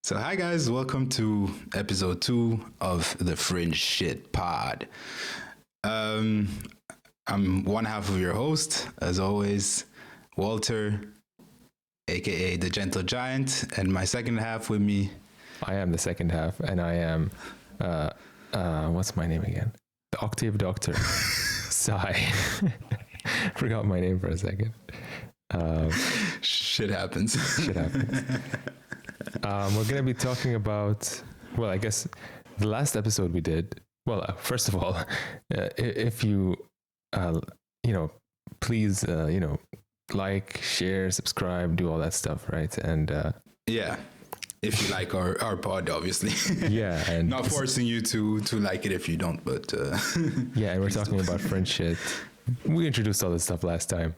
So, hi guys, welcome to episode 2 of the Fringe Shit Pod. I'm one half of your host, as always, Walter, aka the Gentle Giant, and my second half with me. I am the second half, and I am, what's my name again? The Octave Doctor. Sigh. Forgot my name for a second. Shit happens. Shit happens. We're going to be talking about, well, I guess the last episode we did, well, first of all, if you, please, like, share, subscribe, do all that stuff, right? And yeah, if you like our pod, obviously. Yeah. And not forcing you to like it if you don't, but... yeah, and we're talking about French shit. We introduced all this stuff last time.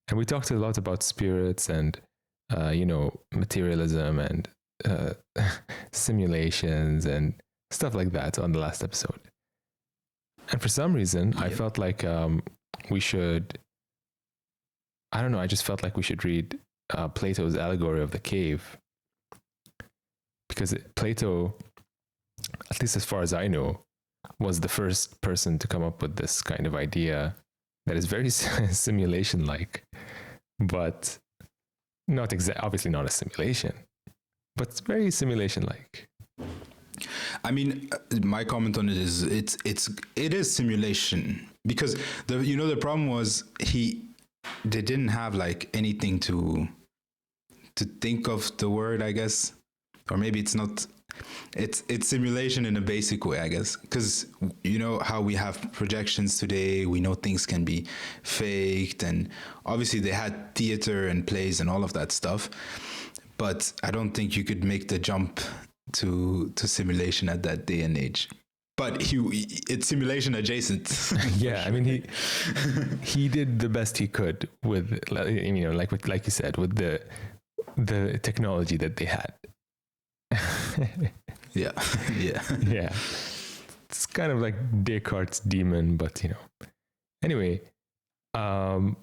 And we talked a lot about spirits and, materialism and simulations and stuff like that on the last episode. And for some reason, I felt like we should, I just felt like we should read Plato's Allegory of the Cave. Because Plato, at least as far as I know, was the first person to come up with this kind of idea that is very simulation-like, but not obviously not a simulation, but it's very simulation-like. I mean, my comment on it is it is simulation, because the problem was they didn't have like anything to think of the word, I guess, or maybe it's not. It's simulation in a basic way, I guess, because you know how we have projections today. We know things can be faked, and obviously they had theater and plays and all of that stuff. But I don't think you could make the jump to simulation at that day and age. But it's simulation adjacent. Yeah, I mean he did the best he could with like you said, with the technology that they had. yeah. It's kind of like Descartes' demon, but Anyway, so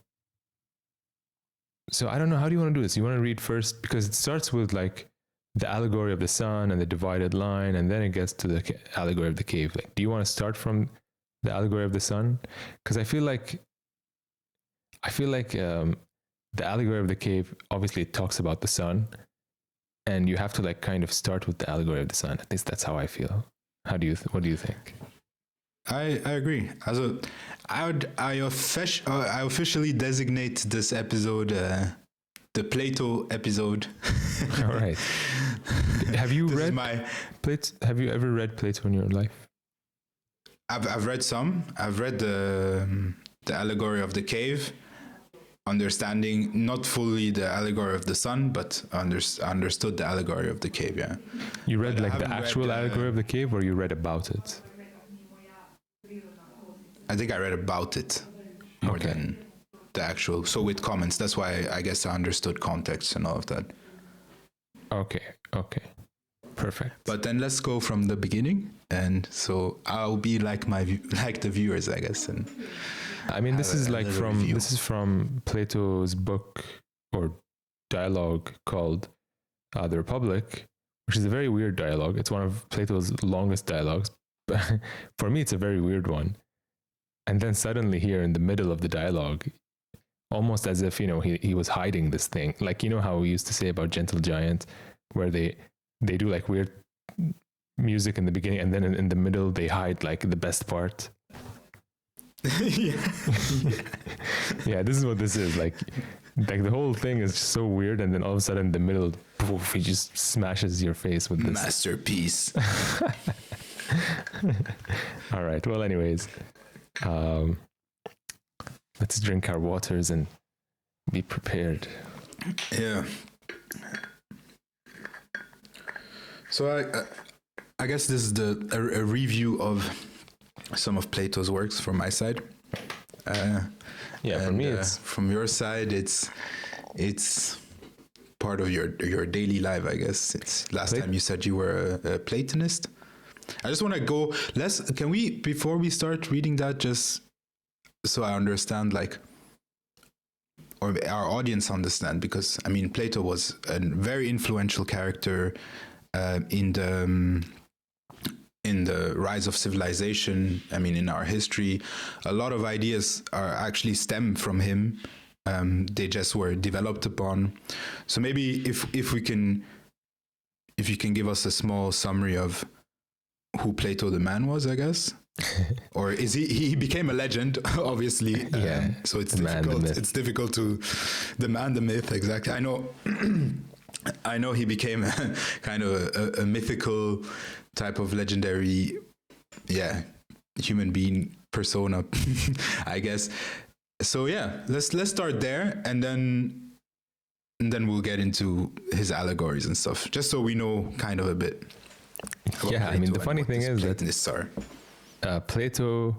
I don't know, how do you want to do this? You want to read first, because it starts with like the allegory of the sun and the divided line, and then it gets to the allegory of the cave. Like, do you want to start from the allegory of the sun? Because I feel like the allegory of the cave obviously talks about the sun. And you have to like kind of start with the allegory of the sun. At least that's how I feel. What do you think? I agree. Also, I officially designate this episode the Plato episode. All right. Have you read Plato? Have you ever read Plato in your life? I've read some. I've read the Allegory of the Cave. Understanding not fully the allegory of the sun, but understood the allegory of the cave. Yeah. You read but like the actual allegory of the cave, or you read about it? I think I read about it more than the actual. So with comments, that's why I guess I understood context and all of that. Okay. Perfect. But then let's go from the beginning, and so I'll be like the viewers, I guess. And I mean, this is from Plato's book or dialogue called The Republic, which is a very weird dialogue. It's one of Plato's longest dialogues, but for me, it's a very weird one. And then suddenly here in the middle of the dialogue, almost as if, he was hiding this thing. Like, how we used to say about Gentle Giant, where they do like weird music in the beginning, and then in the middle, they hide like the best part. Yeah, this is what this is like the whole thing is so weird, and then all of a sudden in the middle, poof, he just smashes your face with this masterpiece. All right, well, anyways, let's drink our waters and be prepared. Yeah. So I guess this is a review of some of Plato's works from my side. For me, it's from your side. It's part of your daily life, I guess. It's last time you said you were a Platonist. I just want to go. Can we, before we start reading that, just so I understand, like, or our audience understand, because I mean, Plato was a very influential character in the rise of civilization. I mean, in our history, a lot of ideas are actually stem from him. They just were developed upon. So maybe if you can give us a small summary of who Plato the man was, I guess. Or is he became a legend, obviously. Yeah. So it's difficult. It's difficult to the man, the myth. Exactly. I know he became kind of a mythical type of legendary, human being persona, I guess. So yeah, let's start there, and then we'll get into his allegories and stuff, just so we know kind of a bit. Yeah, I mean, the funny thing is that Plato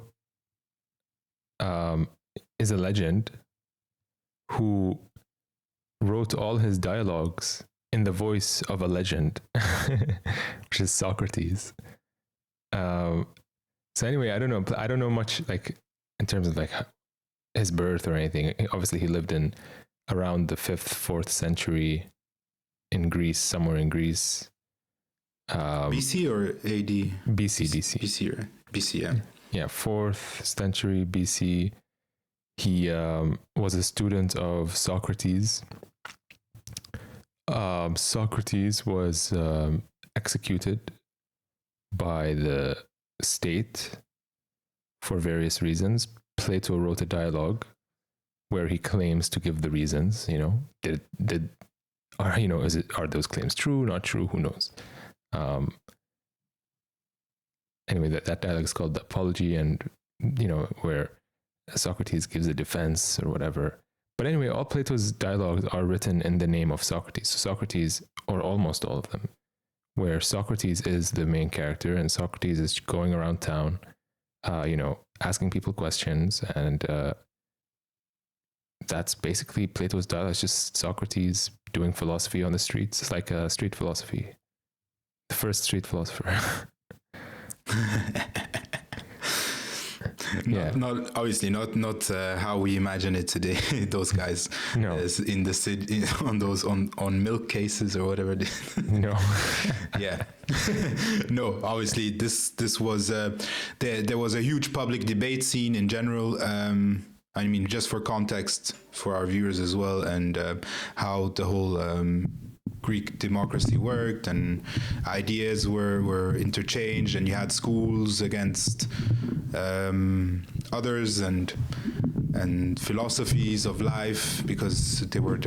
is a legend who wrote all his dialogues in the voice of a legend, which is Socrates. So anyway, I don't know much like in terms of like his birth or anything. Obviously, he lived in around the 5th, 4th century in Greece, somewhere in Greece. BC or AD? BC, right? BC, yeah. Yeah, 4th century BC. He was a student of Socrates. Socrates was executed by the state for various reasons. Plato wrote a dialogue where he claims to give the reasons. Are those claims true, not true? Who knows? Anyway, that dialogue is called the Apology, and where Socrates gives a defense or whatever. But anyway, all Plato's dialogues are written in the name of Socrates. So Socrates, or almost all of them, where Socrates is the main character, and Socrates is going around town, asking people questions, and that's basically Plato's dialogue. It's just Socrates doing philosophy on the streets. It's like a street philosophy. The first street philosopher. Not obviously not how we imagine it today. Those guys, in the city, on milk cases or whatever. No. Yeah. No, obviously this was there was a huge public debate scene in general. I mean, just for context for our viewers as well, and how the whole Greek democracy worked, and ideas were interchanged, and you had schools against others, and philosophies of life, because they were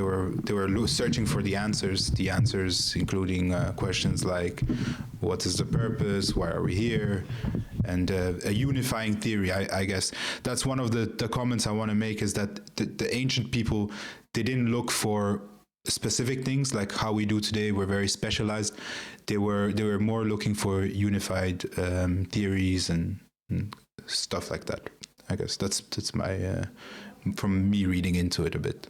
searching for the answers including questions like, what is the purpose, why are we here, and a unifying theory. I guess that's one of the comments I want to make, is that the ancient people, they didn't look for specific things like how we do today. We're very specialized. They were more looking for unified theories and stuff like that. I guess that's my from me reading into it a bit.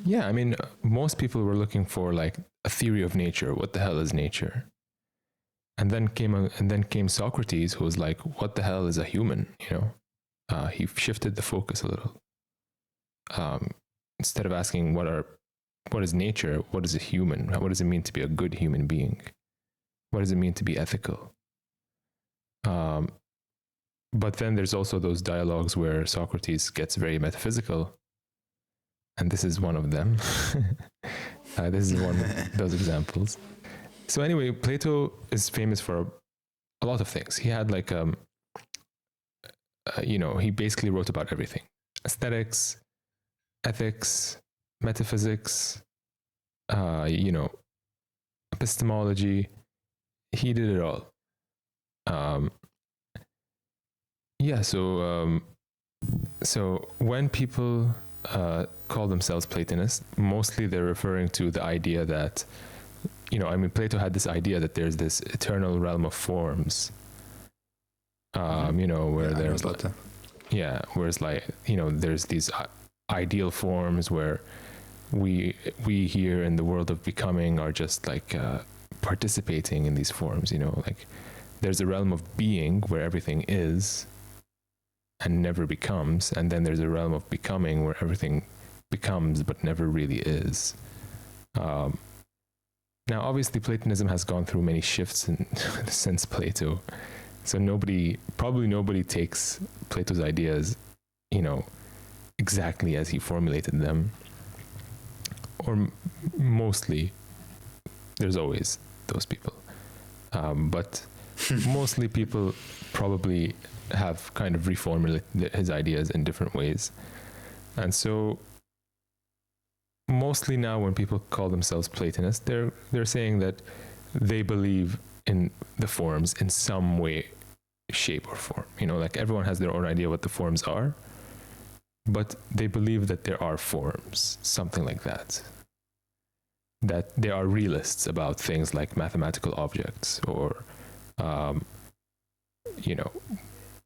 Yeah, I mean, most people were looking for like a theory of nature. What the hell is nature? And then came Socrates, who was like, what the hell is a human? He shifted the focus a little. Instead of asking what is nature, what is a human? What does it mean to be a good human being? What does it mean to be ethical? But then there's also those dialogues where Socrates gets very metaphysical, and this is one of them. This is one of those examples. So anyway, Plato is famous for a lot of things. He had like, he basically wrote about everything: aesthetics, ethics, metaphysics, epistemology. He did it all. So when people call themselves Platonists, mostly they're referring to the idea that, Plato had this idea that there's this eternal realm of forms, where there's like, whereas like, there's these ideal forms where we here in the world of becoming are just like participating in these forms, like there's a realm of being where everything is and never becomes, and then there's a realm of becoming where everything becomes but never really is. Now, obviously, Platonism has gone through many shifts since Plato. So probably nobody takes Plato's ideas, exactly as he formulated them. Or mostly, there's always those people. But mostly people probably have kind of reformulated his ideas in different ways. And so mostly now when people call themselves Platonists, they're saying that they believe in the forms in some way, shape, or form. Like everyone has their own idea what the forms are, but they believe that there are forms, something like that. That they are realists about things like mathematical objects or,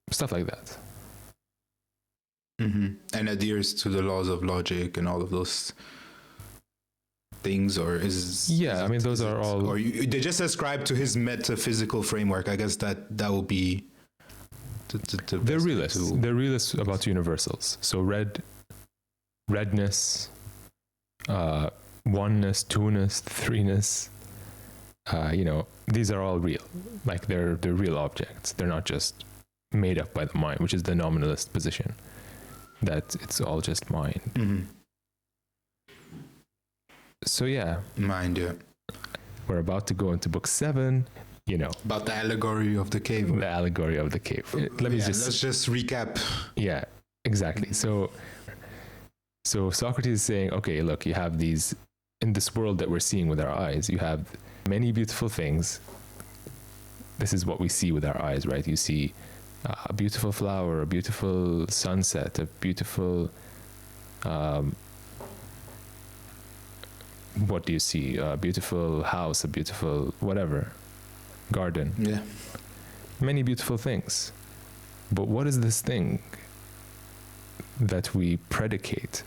stuff like that. Mm-hmm. And adheres to the laws of logic and all of those things, or those are all. Or they just ascribe to his metaphysical framework. I guess that will be. They're realists. They're realists about universals. So redness, oneness, two-ness, three-ness. These are all real. Like they're real objects. They're not just made up by the mind, which is the nominalist position. That it's all just mind. Mm-hmm. So yeah, mind. Yeah, we're about to go into book 7. About the allegory of the cave. The allegory of the cave. Let's just recap. Yeah, exactly. So Socrates is saying, okay, look, you have these in this world that we're seeing with our eyes. You have many beautiful things. This is what we see with our eyes, right? You see a beautiful flower, a beautiful sunset, a beautiful. What do you see? A beautiful house, a beautiful whatever. Garden. Yeah. Many beautiful things. But what is this thing that we predicate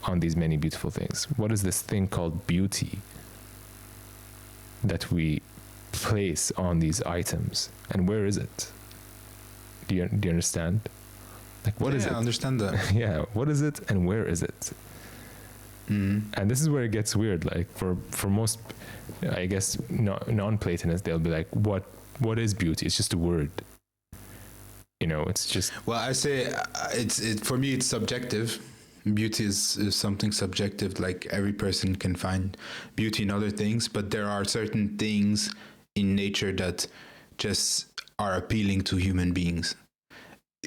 on these many beautiful things? What is this thing called beauty that we place on these items? And where is it? Do you understand? Like, what is it? I understand that. Yeah. What is it and where is it? Mm-hmm. And this is where it gets weird. Like for most, I guess, non-Platonists, they'll be like, what is beauty? It's just a word. It's just. Well, I say for me, it's subjective. Beauty is something subjective. Like every person can find beauty in other things, but there are certain things in nature that just are appealing to human beings.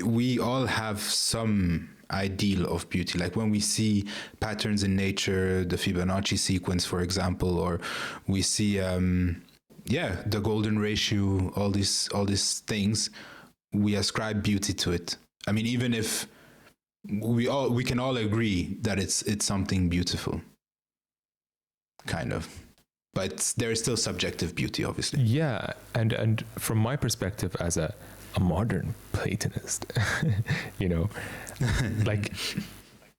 We all have some ideal of beauty, like when we see patterns in nature, the Fibonacci sequence, for example, or we see the golden ratio, all these things, we ascribe beauty to it. I mean, even if we can all agree that it's something beautiful, kind of, but there is still subjective beauty, obviously. Yeah, and from my perspective as a modern Platonist, like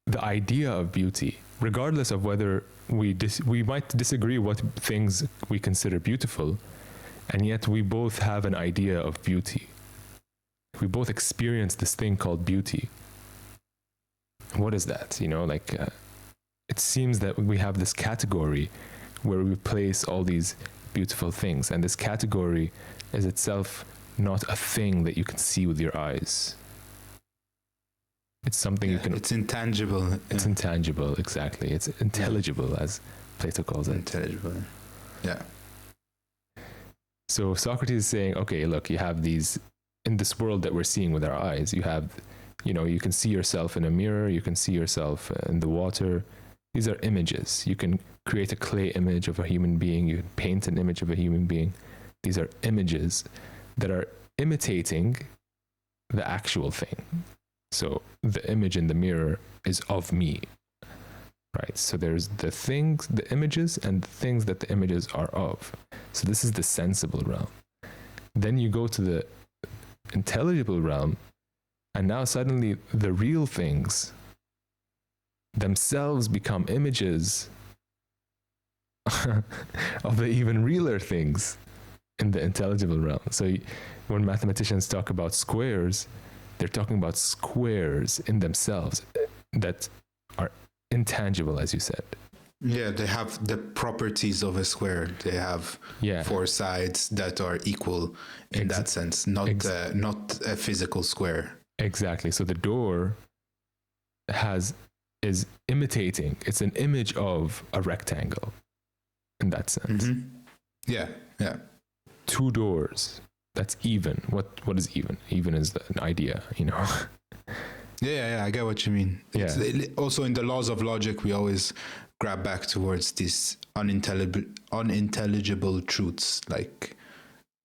the idea of beauty, regardless of whether we might disagree what things we consider beautiful, and yet we both have an idea of beauty. We both experience this thing called beauty. What is that? It seems that we have this category where we place all these beautiful things, and this category is itself not a thing that you can see with your eyes. It's something you can. It's intangible. It's intangible, exactly. It's intelligible, as Plato calls it. Intelligible. Yeah. So Socrates is saying, okay, look, you have these in this world that we're seeing with our eyes. You have, you can see yourself in a mirror. You can see yourself in the water. These are images. You can create a clay image of a human being. You can paint an image of a human being. These are images that are imitating the actual thing. So the image in the mirror is of me, right? So there's the things, the images, and the things that the images are of. So this is the sensible realm. Then you go to the intelligible realm, and now suddenly the real things themselves become images of the even realer things in the intelligible realm. So when mathematicians talk about squares, they're talking about squares in themselves that are intangible, as you said. Yeah, they have the properties of a square. They have four sides that are equal in that sense, not a physical square. Exactly. So the door is imitating. It's an image of a rectangle in that sense. Mm-hmm. Yeah. Two doors. That's even. What is even? Even is an idea, you know. Yeah, I get what you mean. Yeah. Also, in the laws of logic, we always grab back towards these unintelligible truths, like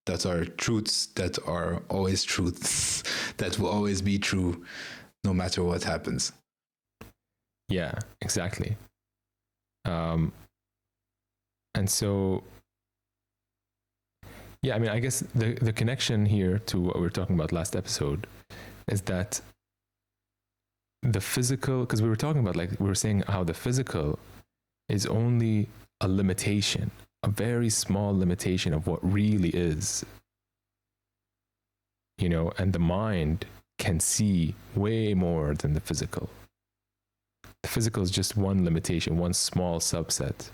that are truths that are always truths, that will always be true, no matter what happens. Yeah, exactly. And so, yeah, I mean, I guess the connection here to what we were talking about last episode is that the physical, because we were talking about, like, we were saying how the physical is only a limitation, a very small limitation of what really is, you know, and the mind can see way more than the physical. The physical is just one limitation, one small subset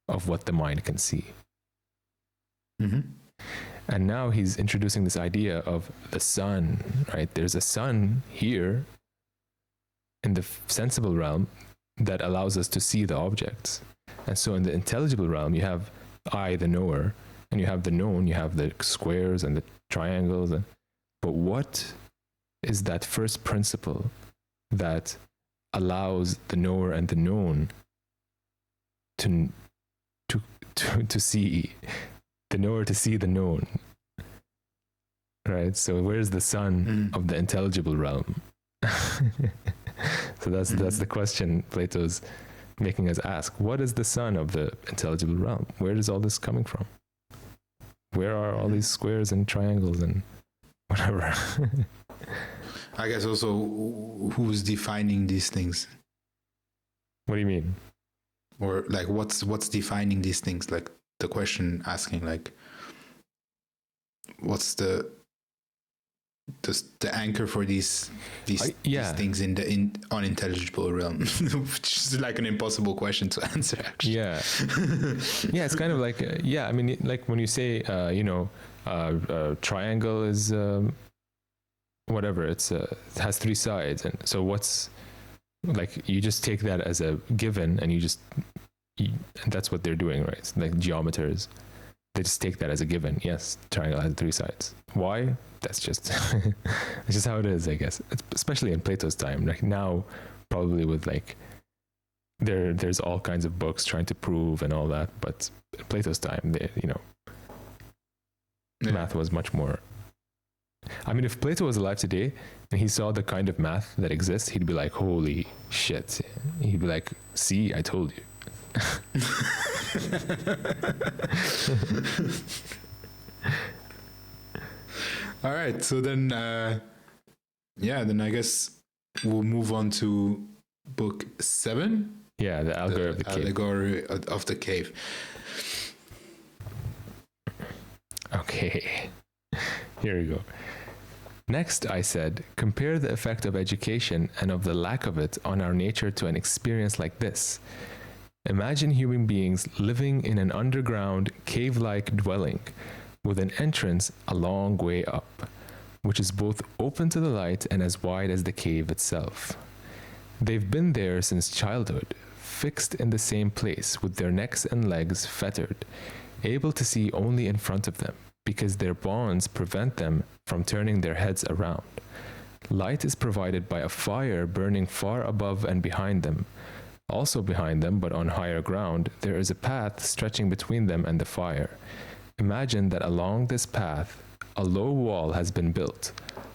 of what the mind can see. Mm-hmm. And now he's introducing this idea of the sun, right? There's a sun here in the sensible realm that allows us to see the objects. And so in the intelligible realm, you have I, the knower, and you have the known, you have the squares and the triangles. But what is that first principle that allows the knower and the known to see the knower, to see the known, right? So where's the sun of the intelligible realm? So that's the question Plato's making us ask. What is the sun of the intelligible realm? Where is all this coming from? Where are all these squares and triangles and whatever? I guess also who's defining these things? What do you mean? Or like what's defining these things? Like the question asking, like, what's the anchor for these things in the unintelligible realm, which is like an impossible question to answer, actually. Yeah, it's kind of like I mean, like when you say triangle is whatever, it has three sides, and so what's, like, you just take that as a given, and and that's what they're doing, right? It's like geometers, they just take that as a given. Yes, triangle has three sides. Why? That's just it's just how it is, I guess. Especially in Plato's time. Like now, probably with like there's all kinds of books trying to prove and all that. But in Plato's time, math was much more. I mean, if Plato was alive today and he saw the kind of math that exists, he'd be like, "Holy shit!" He'd be like, "See, I told you." All right, so then then I guess we'll move on to book 7. Yeah, the Allegory of the Cave. Okay, here we go. Next, I said, compare the effect of education and of the lack of it on our nature to an experience like this. Imagine human beings living in an underground, cave-like dwelling with an entrance a long way up, which is both open to the light and as wide as the cave itself. They've been there since childhood, fixed in the same place with their necks and legs fettered, able to see only in front of them, because their bonds prevent them from turning their heads around. Light is provided by a fire burning far above and behind them. Also behind them, but on higher ground, there is a path stretching between them and the fire. Imagine that along this path, a low wall has been built,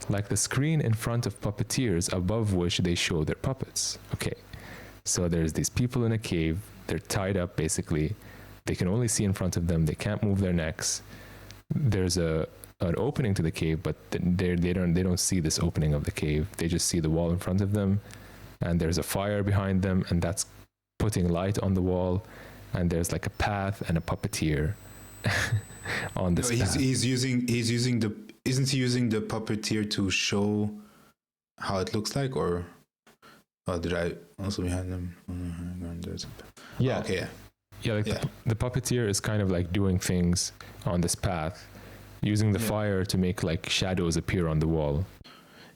like the screen in front of puppeteers above which they show their puppets. Okay, so there's these people in a cave, they're tied up basically, they can only see in front of them, they can't move their necks. There's an opening to the cave, but they don't see this opening of the cave, they just see the wall in front of them, and there's a fire behind them, and that's putting light on the wall, and there's like a path and a puppeteer on this path. Isn't he using the puppeteer to show how it looks like, or did I also behind them? Yeah. Okay. Yeah. Yeah, like the puppeteer is kind of like doing things on this path, using the fire to make like shadows appear on the wall.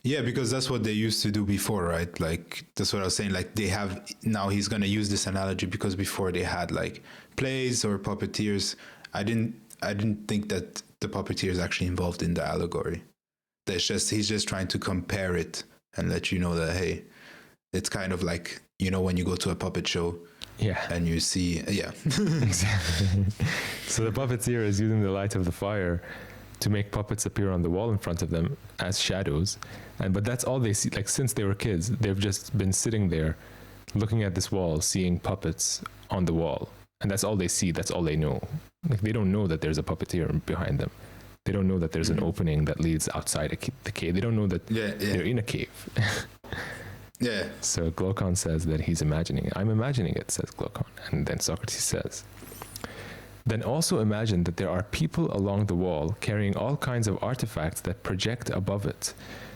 Yeah, because that's what they used to do before, right? Like that's what I was saying. Like they have now. He's gonna use this analogy because before they had like plays or puppeteers. I didn't think that the puppeteer is actually involved in the allegory. He's just trying to compare it and let you know that hey, it's kind of like when you go to a puppet show. Yeah. And you see, Exactly. So the puppeteer is using the light of the fire to make puppets appear on the wall in front of them as shadows. But that's all they see. Like since they were kids, they've just been sitting there looking at this wall, seeing puppets on the wall. And that's all they see. That's all they know. Like they don't know that there's a puppeteer behind them. They don't know that there's an opening that leads outside the cave. They don't know that they're in a cave. Yeah. So Glaucon says that he's imagining it. I'm imagining it, says Glaucon. And then Socrates says, then also imagine that there are people along the wall carrying all kinds of artifacts that project above it.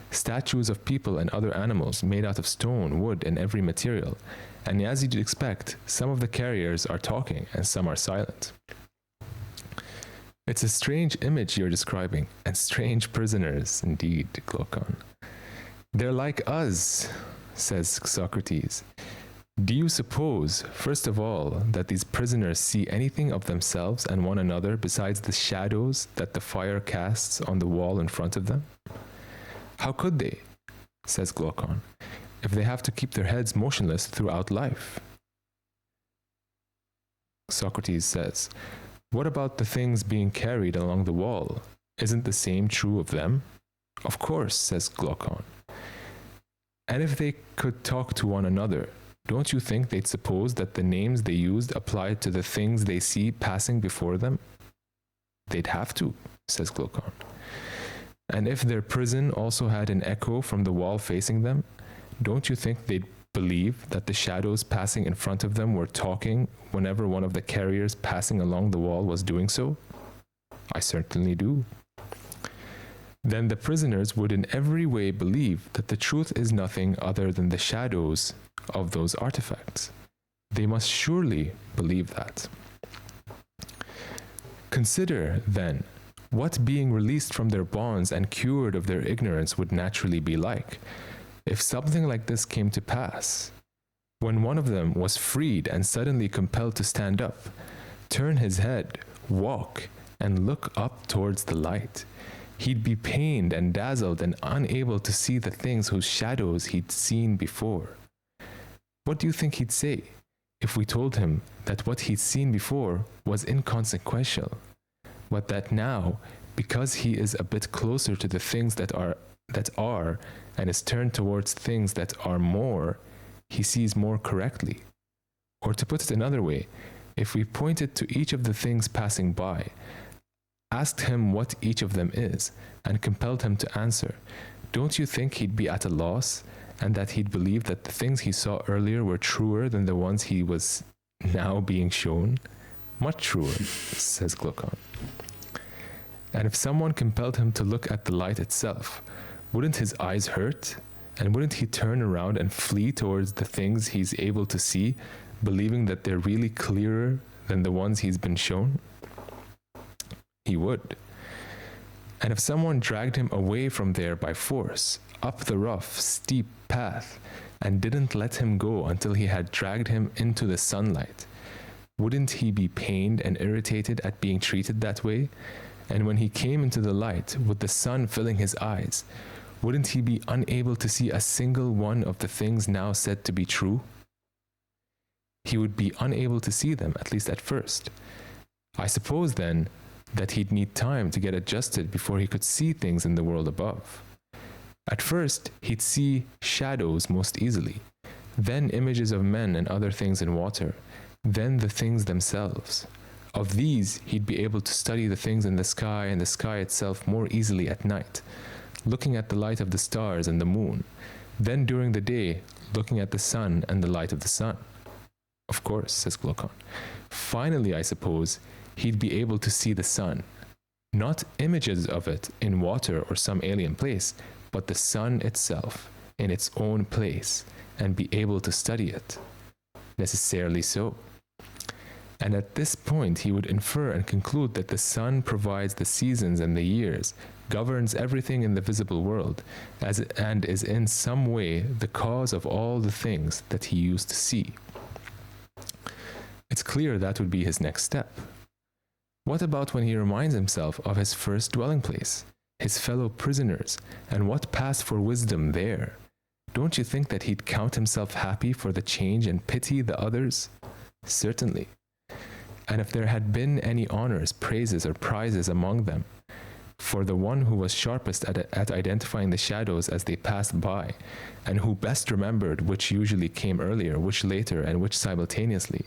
Statues of people and other animals made out of stone, wood, and every material. And as you'd expect, some of the carriers are talking and some are silent. It's a strange image you're describing, and strange prisoners, indeed, Glaucon. They're like us, says Socrates. Do you suppose, first of all, that these prisoners see anything of themselves and one another besides the shadows that the fire casts on the wall in front of them? How could they, says Glaucon, if they have to keep their heads motionless throughout life? Socrates says, what about the things being carried along the wall? Isn't the same true of them? Of course, says Glaucon. And if they could talk to one another, don't you think they'd suppose that the names they used applied to the things they see passing before them? They'd have to, says Glaucon. And if their prison also had an echo from the wall facing them, don't you think they'd believe that the shadows passing in front of them were talking whenever one of the carriers passing along the wall was doing so? I certainly do. Then the prisoners would in every way believe that the truth is nothing other than the shadows of those artifacts. They must surely believe that. Consider, then, what being released from their bonds and cured of their ignorance would naturally be like, if something like this came to pass. When one of them was freed and suddenly compelled to stand up, turn his head, walk, and look up towards the light, he'd be pained and dazzled and unable to see the things whose shadows he'd seen before. What do you think he'd say if we told him that what he'd seen before was inconsequential, but that now, because he is a bit closer to the things that are and is turned towards things that are more, he sees more correctly? Or to put it another way, if we pointed to each of the things passing by, asked him what each of them is, and compelled him to answer, don't you think he'd be at a loss, and that he'd believe that the things he saw earlier were truer than the ones he was now being shown? Much truer, says Glaucon. And if someone compelled him to look at the light itself, wouldn't his eyes hurt? And wouldn't he turn around and flee towards the things he's able to see, believing that they're really clearer than the ones he's been shown? He would. And if someone dragged him away from there by force, up the rough, steep path, and didn't let him go until he had dragged him into the sunlight, wouldn't he be pained and irritated at being treated that way? And when he came into the light, with the sun filling his eyes, wouldn't he be unable to see a single one of the things now said to be true? He would be unable to see them, at least at first. I suppose, then, that he'd need time to get adjusted before he could see things in the world above. At first, he'd see shadows most easily, then images of men and other things in water, then the things themselves. Of these, he'd be able to study the things in the sky and the sky itself more easily at night, looking at the light of the stars and the moon, then during the day, looking at the sun and the light of the sun. Of course, says Glaucon. Finally, I suppose, he'd be able to see the sun, not images of it in water or some alien place, but the sun itself in its own place, and be able to study it. Necessarily so. And at this point, he would infer and conclude that the sun provides the seasons and the years, governs everything in the visible world, and is in some way the cause of all the things that he used to see. It's clear that would be his next step. What about when he reminds himself of his first dwelling place, his fellow prisoners, and what passed for wisdom there? Don't you think that he'd count himself happy for the change and pity the others? Certainly. And if there had been any honors, praises, or prizes among them, for the one who was sharpest at identifying the shadows as they passed by, and who best remembered which usually came earlier, which later, and which simultaneously,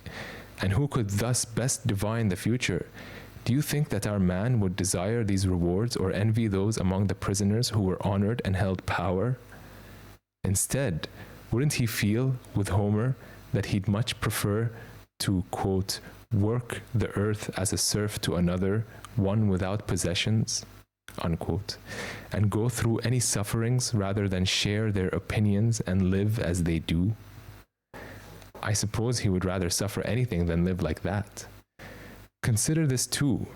and who could thus best divine the future, do you think that our man would desire these rewards or envy those among the prisoners who were honored and held power? Instead, wouldn't he feel, with Homer, that he'd much prefer to, quote, work the earth as a serf to another, one without possessions, unquote, and go through any sufferings rather than share their opinions and live as they do? I suppose he would rather suffer anything than live like that. Consider this too.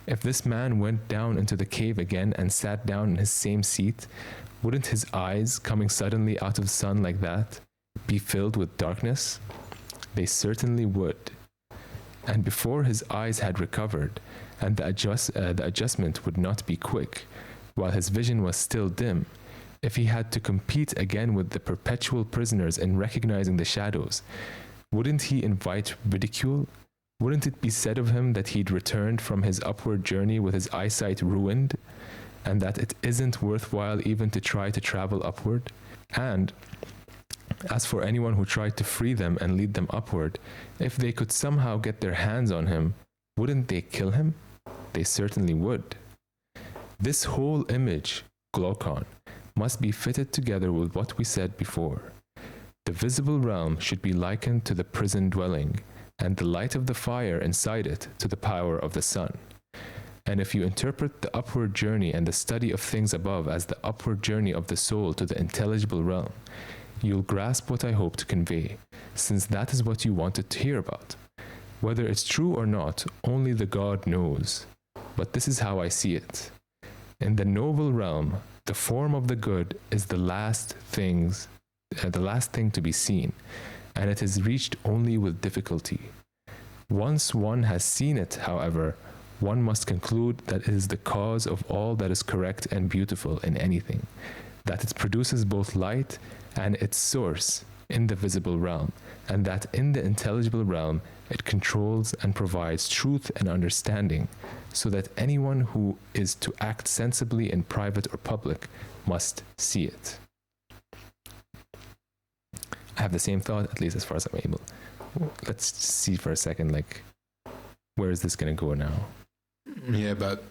If this man went down into the cave again and sat down in his same seat, wouldn't his eyes, coming suddenly out of the sun like that, be filled with darkness? They certainly would. And before his eyes had recovered, and the adjustment would not be quick, while his vision was still dim, if he had to compete again with the perpetual prisoners in recognizing the shadows, wouldn't he invite ridicule? Wouldn't it be said of him that he'd returned from his upward journey with his eyesight ruined, and that it isn't worthwhile even to try to travel upward? And as for anyone who tried to free them and lead them upward, if they could somehow get their hands on him, wouldn't they kill him? They certainly would. This whole image, Glaucon, must be fitted together with what we said before. The visible realm should be likened to the prison dwelling, and the light of the fire inside it to the power of the sun. And if you interpret the upward journey and the study of things above as the upward journey of the soul to the intelligible realm, you'll grasp what I hope to convey, since that is what you wanted to hear about. Whether it's true or not, only the God knows. But this is how I see it. In the noble realm, the form of the good is the last thing to be seen, and it is reached only with difficulty. Once one has seen it, however, one must conclude that it is the cause of all that is correct and beautiful in anything, that it produces both light and its source in the visible realm, and that in the intelligible realm it controls and provides truth and understanding, so that anyone who is to act sensibly in private or public must see it. I have the same thought, at least as far as I'm able. Let's see for a second, like, where is this going to go now? Yeah, but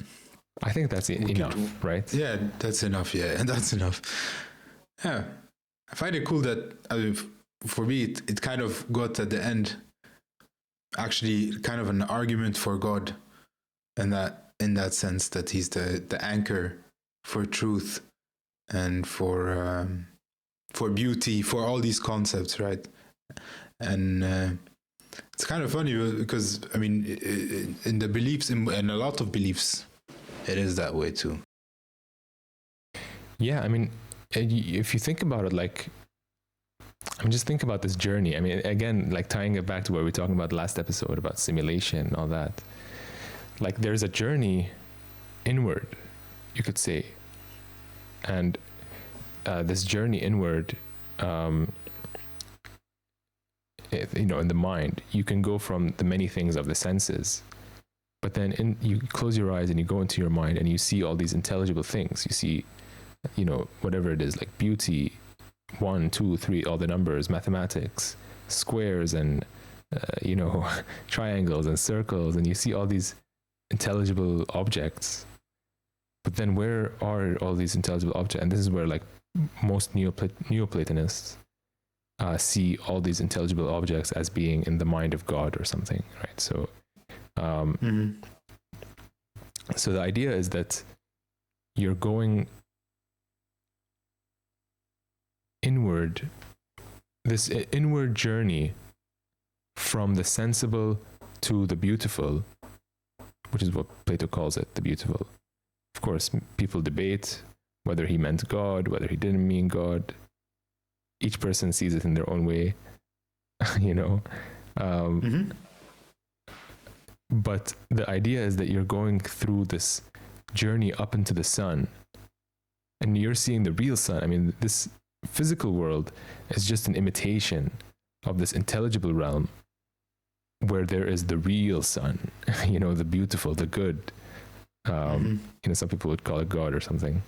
I think that's enough, right? Yeah, that's enough. Yeah, and that's enough. Yeah, I find it cool that for me, it kind of got at the end, actually, kind of an argument for God, and that in that sense that he's the anchor for truth and for beauty, for all these concepts, right? And it's kind of funny because I mean, in the beliefs, in a lot of beliefs, it is that way too. Yeah, I mean, if you think about it, like, I mean, just think about this journey. I mean, again, like tying it back to what we were talking about last episode about simulation and all that. Like, there's a journey inward, you could say, and this journey inward, in the mind, you can go from the many things of the senses, but then you close your eyes and you go into your mind and you see all these intelligible things. You see, whatever it is, like beauty, 1, 2, 3, all the numbers, mathematics, squares, and triangles and circles, and you see all these intelligible objects. But then where are all these intelligible objects? And this is where, like, most Neoplatonists see all these intelligible objects as being in the mind of God or something, right? So, so the idea is that you're going inward, this inward journey from the sensible to the beautiful, which is what Plato calls it, the beautiful. Of course, people debate whether he meant God, whether he didn't mean God. Each person sees it in their own way, you know. But the idea is that you're going through this journey up into the sun, and you're seeing the real sun. I mean, this physical world is just an imitation of this intelligible realm where there is the real sun, you know, the beautiful, the good. You know, some people would call it God or something.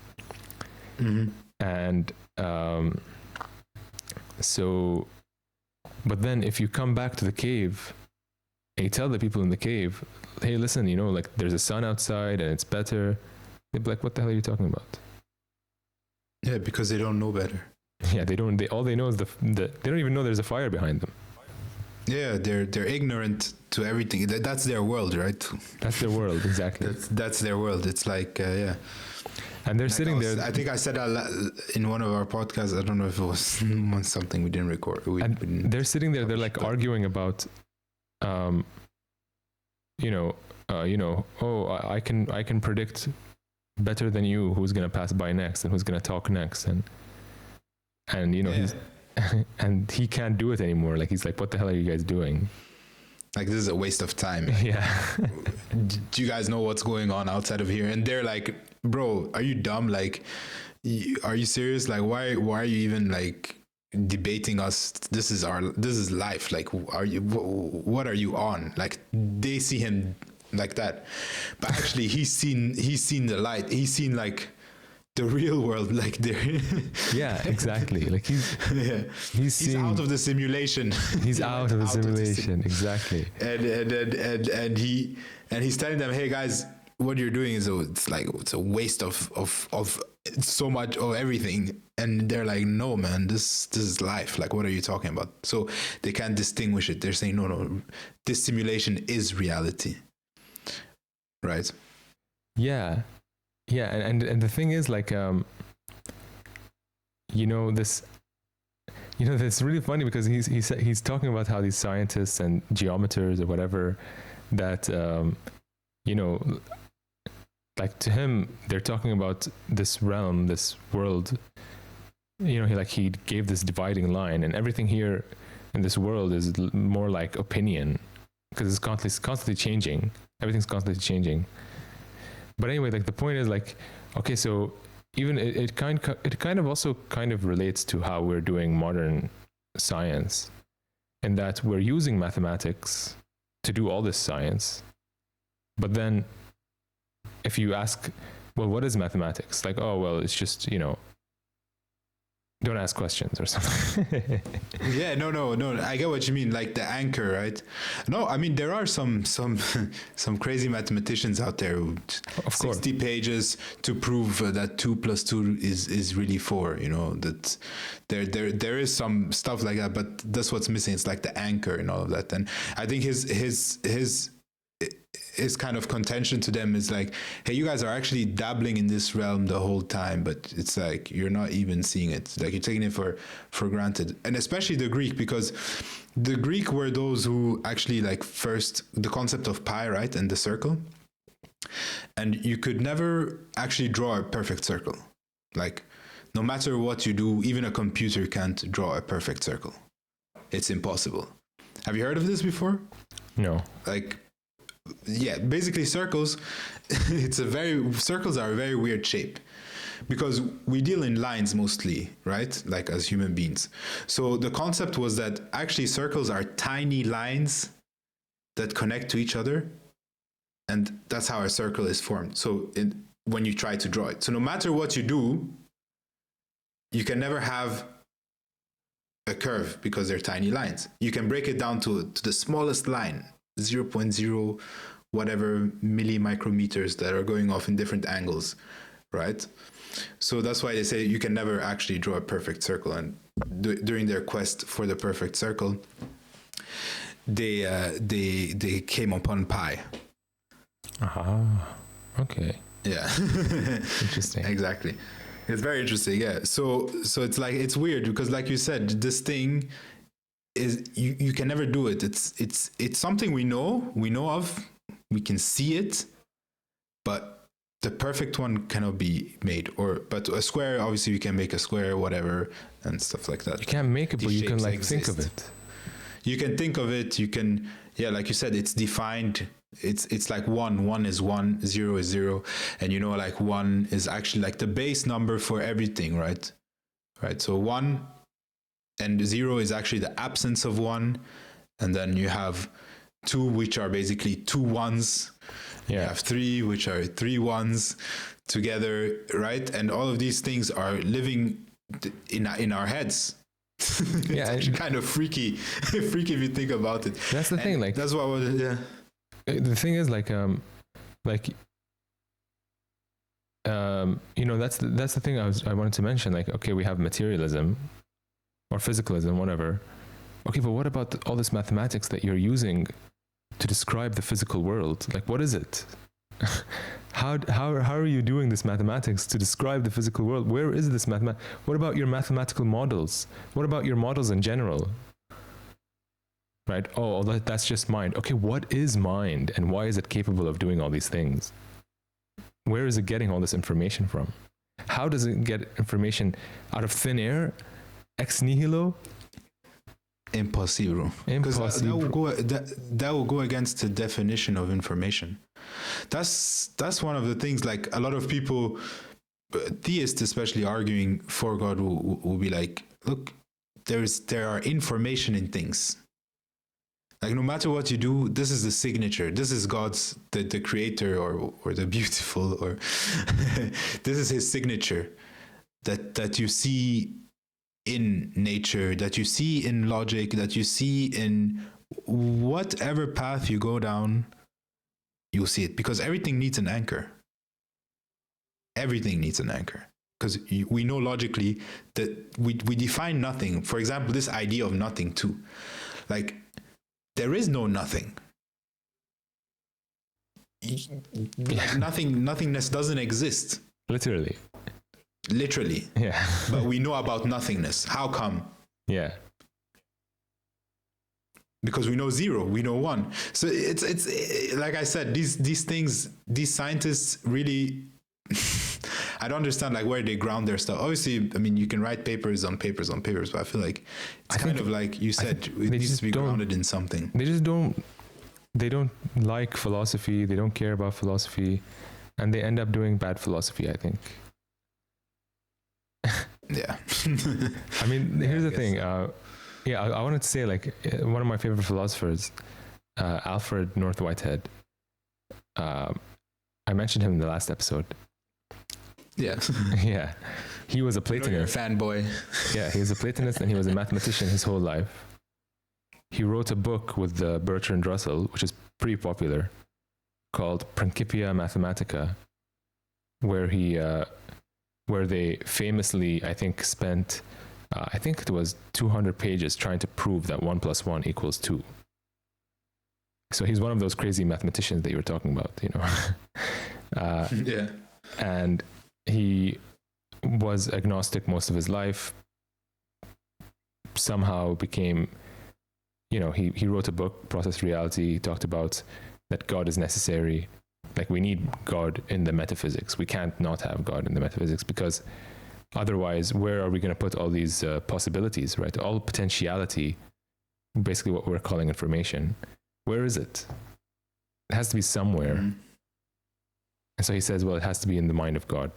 And so, but then if you come back to the cave and you tell the people in the cave, hey, listen, you know, like there's a sun outside and it's better, they'd be like, what the hell are you talking about? Yeah, because they don't know better. Yeah, they don't. All they know is they don't even know there's a fire behind them. Yeah, they're ignorant to everything. That's their world, right? That's their world, exactly. That's their world. It's like yeah. And they're sitting there. I think I said that in one of our podcasts. I don't know if it was something we didn't record. They're sitting there. They're like arguing about, you know, oh, I can predict better than you who's gonna pass by next and who's gonna talk next, and you know he's and he can't do it anymore. Like he's like, what the hell are you guys doing? Like, this is a waste of time. Yeah. Do you guys know what's going on outside of here? And they're like, bro, are you dumb? Like, are you serious? Like, why are you even like debating us? This is life. Like, what are you on? Like, they see him like that, but actually he's seen the light. He's seen like the real world, like there. Yeah, exactly. Like he's out of the simulation. He's out of the simulation, exactly. And he's telling them, hey guys, what you're doing is it's a waste of so much of everything. And they're like, no man, this is life. Like, what are you talking about? So they can't distinguish it. They're saying, no, this simulation is reality, right? Yeah. Yeah, and the thing is, like, you know, this really funny because he's talking about how these scientists and geometers or whatever that, you know, like to him they're talking about this realm, this world. You know, he gave this dividing line, and everything here in this world is more like opinion because it's constantly changing. Everything's constantly changing. But anyway, like the point is like, okay, so even it kind of also kind of relates to how we're doing modern science, in that we're using mathematics to do all this science. But then if you ask, well, what is mathematics? Like, oh, well, it's just, you know, don't ask questions or something. Yeah, no. I get what you mean, like the anchor, right? No, I mean there are some crazy mathematicians out there who 60 pages to prove that 2 + 2 is really 4. You know, that there is some stuff like that, but that's what's missing. It's like the anchor and all of that. And I think his kind of contention to them is like, hey, you guys are actually dabbling in this realm the whole time, but it's like you're not even seeing it. Like you're taking it for granted. And especially the Greek, because the Greek were those who actually like first the concept of pi, right, and the circle. And you could never actually draw a perfect circle. Like no matter what you do, even a computer can't draw a perfect circle. It's impossible. Have you heard of this before? No. Like, yeah, basically circles, circles are a very weird shape because we deal in lines mostly, right? Like as human beings. So the concept was that actually circles are tiny lines that connect to each other. And that's how a circle is formed. So when you try to draw it. So no matter what you do, you can never have a curve because they're tiny lines. You can break it down to the smallest line, 0.0 whatever millimicrometers that are going off in different angles, right? So that's why they say you can never actually draw a perfect circle. And during their quest for the perfect circle, they came upon pi. Okay. Yeah. Interesting. Exactly. It's very interesting. Yeah. So it's like, it's weird because like you said, this thing is you can never do it. It's something we know of, we can see it, but the perfect one cannot be made. But a square, obviously we can make a square, whatever, and stuff like that. You can't make it, but you can like exist. think of it. You can think of it, you can, yeah, like you said, it's defined. It's like one is 1, 0 is 0, and you know, like 1 is actually like the base number for everything, right? So 1 and 0 is actually the absence of 1, and then you have 2, which are basically 2 1s. You have 3, which are 3 1s together, right? And all of these things are living in our heads. Yeah, it's kind of freaky if you think about it. That's the thing, like that's what the thing is, like you know, that's the thing I wanted to mention. Like, okay, we have materialism or physicalism, whatever. Okay, but what about all this mathematics that you're using to describe the physical world? Like, what is it? How are you doing this mathematics to describe the physical world? Where is this mathematics? What about your mathematical models? What about your models in general? Right? Oh, that's just mind. Okay, what is mind, and why is it capable of doing all these things? Where is it getting all this information from? How does it get information out of thin air? Ex nihilo? Impossible. Because that will go against the definition of information. That's one of the things, like a lot of people, theists especially, arguing for God will be like, look, there are information in things. Like, no matter what you do, this is the signature. This is God's, the creator or the beautiful, or this is his signature that you see in nature, that you see in logic, that you see in whatever path you go down, you'll see it, because everything needs an anchor. Everything needs an anchor, because we know logically that we define nothing. For example, this idea of nothing too. Like, there is no nothing. Like nothingness doesn't exist. Literally. Yeah. But we know about nothingness. How come? Yeah. Because we know 0, we know 1. So it's like I said, these things, these scientists really I don't understand like where they ground their stuff. Obviously, I mean, you can write papers on papers, but I feel like it's kind of like you said, it needs to be grounded in something. They don't like philosophy, they don't care about philosophy, and they end up doing bad philosophy, I think. Yeah. I mean, here's the thing. I wanted to say, like, one of my favorite philosophers, Alfred North Whitehead. I mentioned him in the last episode. Yeah. Yeah. He was a Platonist. You're a fanboy. Yeah, he was a Platonist and he was a mathematician his whole life. He wrote a book with Bertrand Russell, which is pretty popular, called Principia Mathematica, where they famously, I think, spent, I think it was 200 pages trying to prove that 1 + 1 = 2. So he's one of those crazy mathematicians that you were talking about, you know. Yeah. And he was agnostic most of his life. Somehow became, you know, he wrote a book, Process Reality. He talked about that God is necessary. Like, we need God in the metaphysics. We can't not have God in the metaphysics, because otherwise, where are we going to put all these possibilities, right? All potentiality, basically what we're calling information. Where is it? It has to be somewhere. Mm-hmm. And so he says, well, it has to be in the mind of God.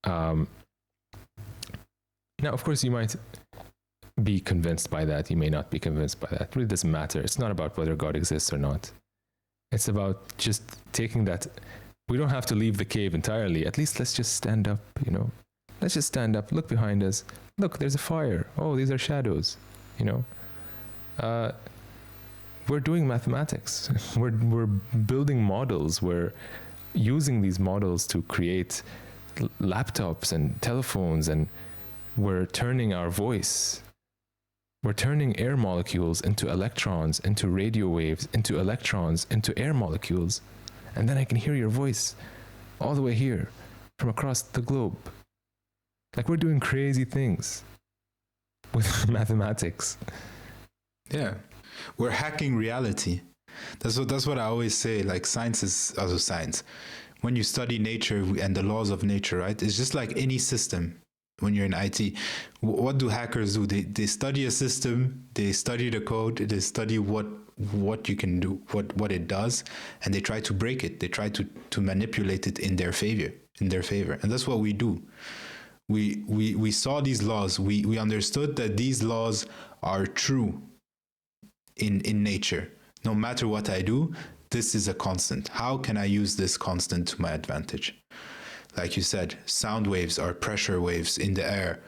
Now, of course, you might be convinced by that. You may not be convinced by that. It really doesn't matter. It's not about whether God exists or not. It's about just taking that. We don't have to leave the cave entirely. At least let's just stand up, you know. Let's just stand up, look behind us. Look, there's a fire. Oh, these are shadows, you know. We're doing mathematics. We're building models. We're using these models to create laptops and telephones, and we're turning our voice. We're turning air molecules into electrons, into radio waves, into electrons, into air molecules. And then I can hear your voice all the way here from across the globe. Like, we're doing crazy things. with mathematics. Yeah, we're hacking reality. That's what I always say. Like science is also science. When you study nature and the laws of nature, right? It's just like any system. When you're in IT, what do hackers do? They study a system, they study the code, they study what you can do, what it does, and they try to break it. They try to manipulate it in their favor. And that's what we do. We saw these laws. We understood that these laws are true in nature. No matter what I do, this is a constant. How can I use this constant to my advantage? Like you said, sound waves are pressure waves in the air.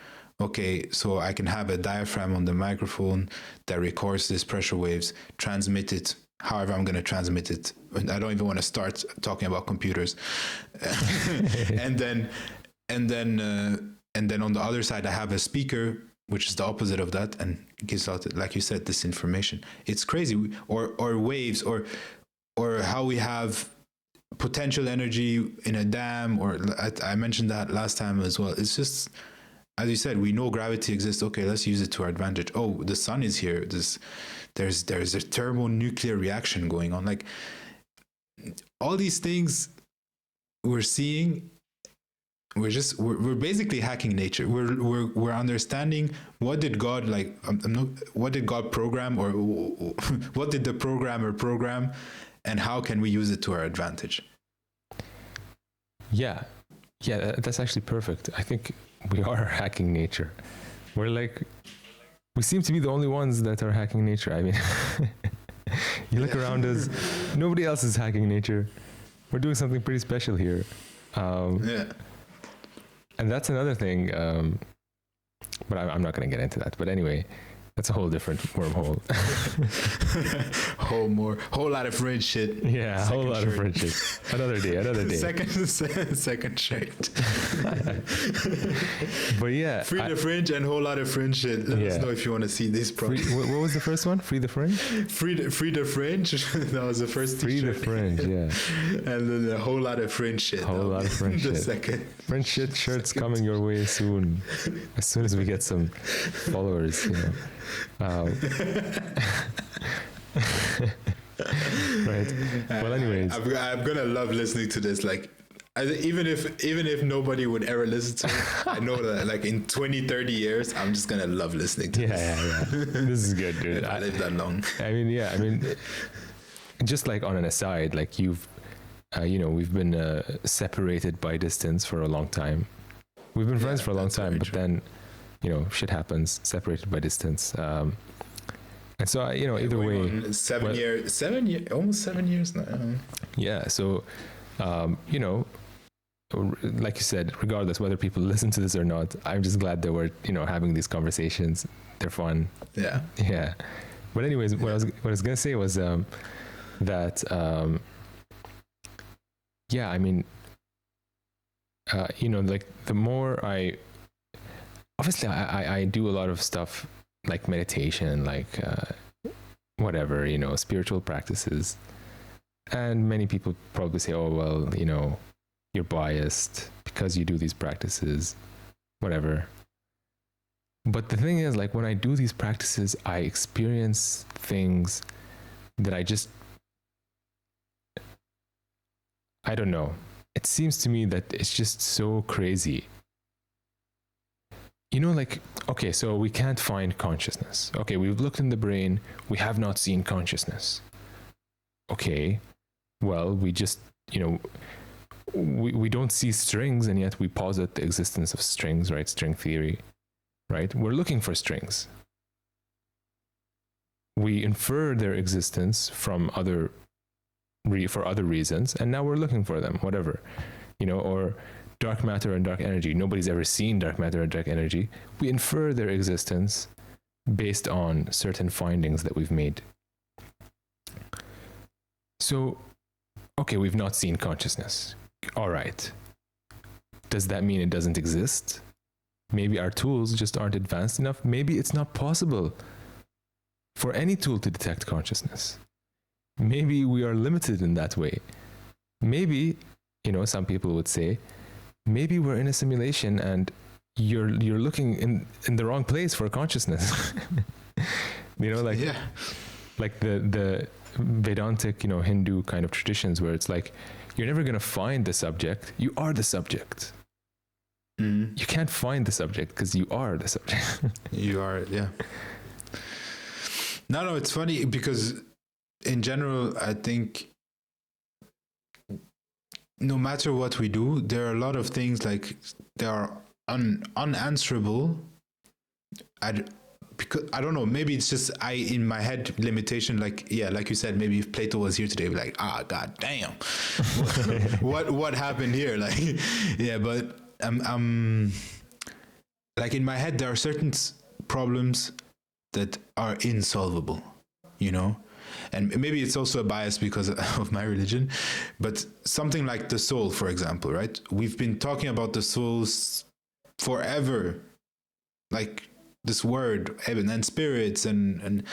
Okay, so I can have a diaphragm on the microphone that records these pressure waves, transmit it however I'm going to transmit it. I don't even want to start talking about computers. and then on the other side, I have a speaker, which is the opposite of that, and gives out, like you said, this information. It's crazy. Or waves, or how we have potential energy in a dam, or I mentioned that last time as well. It's just, as you said, we know gravity exists. Okay, let's use it to our advantage. Oh, the sun is here. There's a thermonuclear reaction going on. Like all these things we're seeing, we're basically hacking nature. We're understanding what did God what did God program, or what did the programmer program, and how can we use it to our advantage? Yeah, that's actually perfect. I think we are hacking nature. We seem to be the only ones that are hacking nature. I mean, you look around us, nobody else is hacking nature. We're doing something pretty special here. And that's another thing, but I'm not going to get into that. But anyway, that's a whole different wormhole. whole lot of Fringe shit. Yeah, a whole lot of Fringe shit. Another day. Second shirt. But yeah, free the Fringe and whole lot of Fringe shit. Let us know if you want to see this project. What was the first one? Free the Fringe? Free the Fringe. That was the first Free t-shirt. the Fringe, yeah. And then a whole lot of Fringe shit. Whole lot of Fringe shit. Second. Fringe shit shirts coming your way soon. As soon as we get some followers, you know. Right. Well, anyways, I'm gonna love listening to this. Like, even if nobody would ever listen to it, I know that like in 20-30 years, I'm just gonna love listening to this. Yeah. This is good, dude. If I live that long. I mean, just like on an aside, like we've been separated by distance for a long time. We've been friends for a long time, but then, shit happens, separated by distance. And so, either way, almost 7 years now. Yeah. So, like you said, regardless whether people listen to this or not, I'm just glad that we're, having these conversations. They're fun. Yeah. Yeah. But anyways, what I was going to say was, that, I mean, like the more obviously I do a lot of stuff like meditation, like whatever, spiritual practices. And many people probably say, oh, well, you're biased because you do these practices, whatever. But the thing is, like, when I do these practices, I experience things that I don't know. It seems to me that it's just so crazy. Like, okay, so we can't find consciousness. Okay, we've looked in the brain. We have not seen consciousness. Okay, well, we just, we don't see strings, and yet we posit the existence of strings, right? String theory, right? We're looking for strings. We infer their existence from for other reasons, and now we're looking for them, whatever, or dark matter and dark energy. Nobody's ever seen dark matter and dark energy. We infer their existence based on certain findings that we've made. So, okay, we've not seen consciousness. All right. Does that mean it doesn't exist? Maybe our tools just aren't advanced enough. Maybe it's not possible for any tool to detect consciousness. Maybe we are limited in that way. Maybe, some people would say, maybe we're in a simulation and, you're looking in the wrong place for consciousness. Like Yeah. like the Vedantic, Hindu kind of traditions where it's like you're never going to find the subject, you are the subject. You can't find the subject because you are the subject. You are, yeah. No, it's funny because in general, I think no matter what we do, there are a lot of things like they are unanswerable. Because I don't know, maybe it's just in my head limitation. Like you said, maybe if Plato was here today, we'd be like, god damn, what happened here? Like, yeah, but like in my head, there are certain problems that are insolvable, and maybe it's also a bias because of my religion, but something like the soul, for example, right? We've been talking about the souls forever, like this word, heaven and spirits and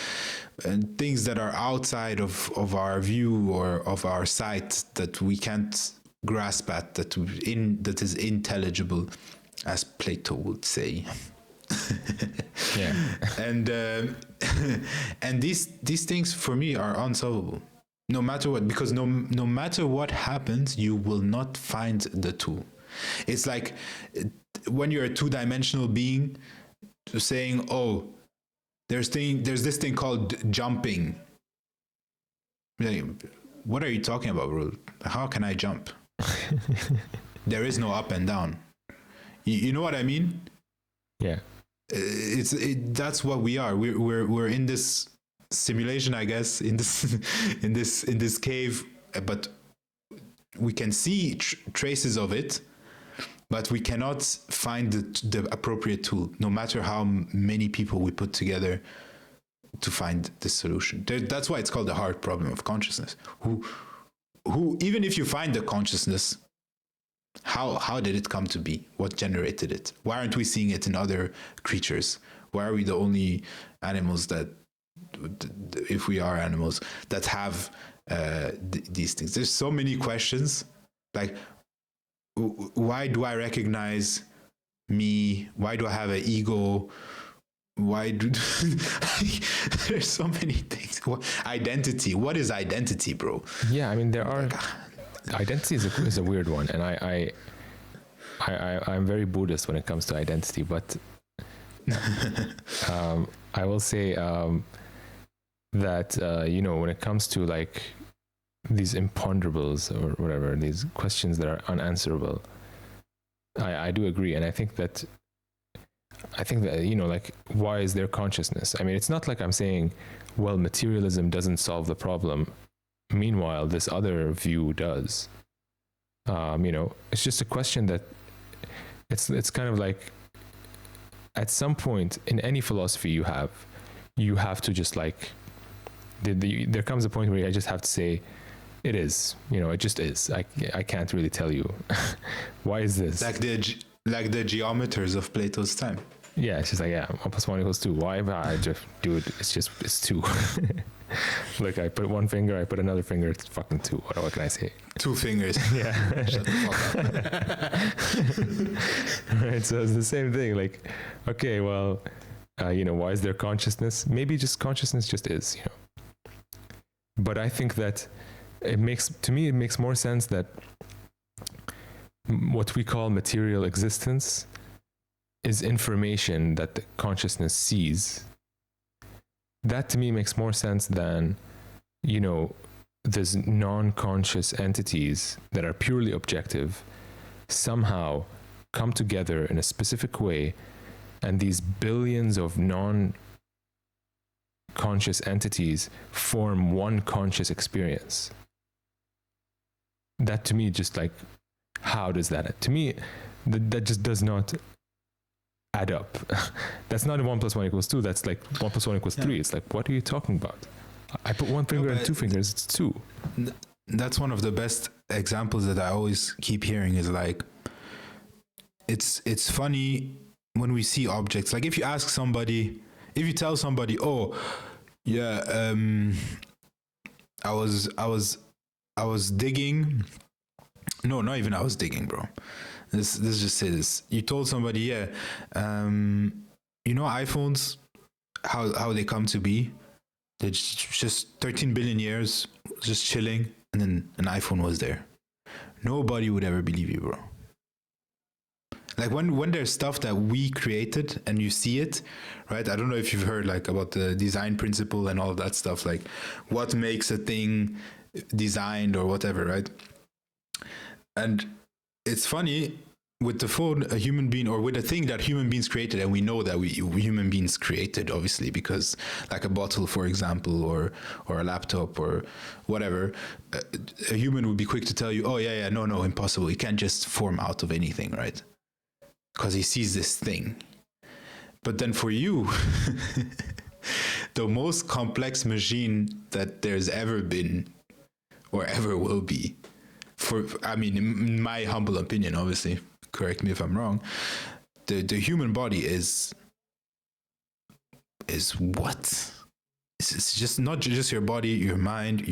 things that are outside of our view or of our sight that we can't grasp at, that is intelligible, as Plato would say. Yeah. And these things for me are unsolvable, no matter what, because no matter what happens, you will not find the two. It's like when you're a two-dimensional being, saying, there's this thing called jumping. Like, what are you talking about, bro? How can I jump? There is no up and down. You know what I mean? Yeah. That's what we are. We're in this simulation, I guess, in this cave, but we can see traces of it, but we cannot find the appropriate tool, no matter how many people we put together to find the solution. That's why it's called the hard problem of consciousness. Who even if you find the consciousness, how did it come to be? What generated it? Why aren't we seeing it in other creatures? Why are we the only animals that, if we are animals, that have these things? There's so many questions. Like, why do I recognize me? Why do I have an ego? Why do there's so many things? Identity. What is identity, bro? Yeah, I mean, there are. Identity is a weird one, and I'm very Buddhist when it comes to identity, but I will say that when it comes to like these imponderables or whatever, these questions that are unanswerable, I do agree, and I think that like, why is there consciousness? I mean, it's not like I'm saying, well, materialism doesn't solve the problem. Meanwhile, this other view does. It's just a question that it's kind of like, at some point in any philosophy you have to just like, there comes a point where I just have to say, it is, it just is. I can't really tell you why is this, like the geometers of Plato's time. Yeah, it's just like, 1 + 1 = 2. Why? I just do it. It's 2. Like, I put one finger, I put another finger, it's fucking 2. What can I say? 2 fingers. Yeah. Shut the fuck up. Right, so it's the same thing. Like, okay, well, why is there consciousness? Maybe just consciousness just is, But I think that it makes more sense that what we call material existence is information that the consciousness sees. That to me makes more sense than, there's non-conscious entities that are purely objective, somehow come together in a specific way, and these billions of non-conscious entities form one conscious experience. That to me, just like, how does that? To me, that just does not add up. That's not 1 + 1 = 2. That's like 1 + 1 = 3. It's like, what are you talking about? I put one finger and 2 fingers, it's 2. That's one of the best examples that I always keep hearing, is like, it's funny when we see objects. Like, if you tell somebody, oh yeah, I was digging No, not even I was digging, bro. Let's just say this. You told somebody, yeah, iPhones, how they come to be. They're just 13 billion years, just chilling, and then an iPhone was there. Nobody would ever believe you, bro. Like when there's stuff that we created and you see it, right? I don't know if you've heard like about the design principle and all of that stuff, like what makes a thing designed or whatever, right? And it's funny with the phone, a human being, or with a thing that human beings created, and we know that we human beings created, obviously, because like a bottle, for example, or a laptop or whatever, a human would be quick to tell you, oh yeah, no, impossible. It can't just form out of anything, right? Because he sees this thing. But then for you, the most complex machine that there's ever been or ever will be, in my humble opinion, obviously, correct me if I'm wrong, the human body is what? It's just not just your body, your mind,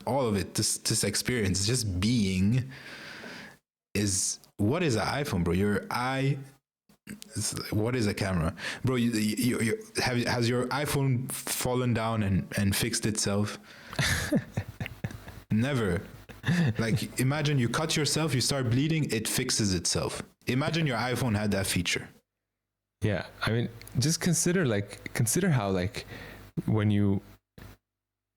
all of it, this experience, just being is... What is an iPhone, bro? Your eye. What is a camera, bro? Has your iPhone fallen down and fixed itself? Never. Like, imagine you cut yourself, you start bleeding, it fixes itself. Imagine your iPhone had that feature. Yeah, I mean, just consider how like when you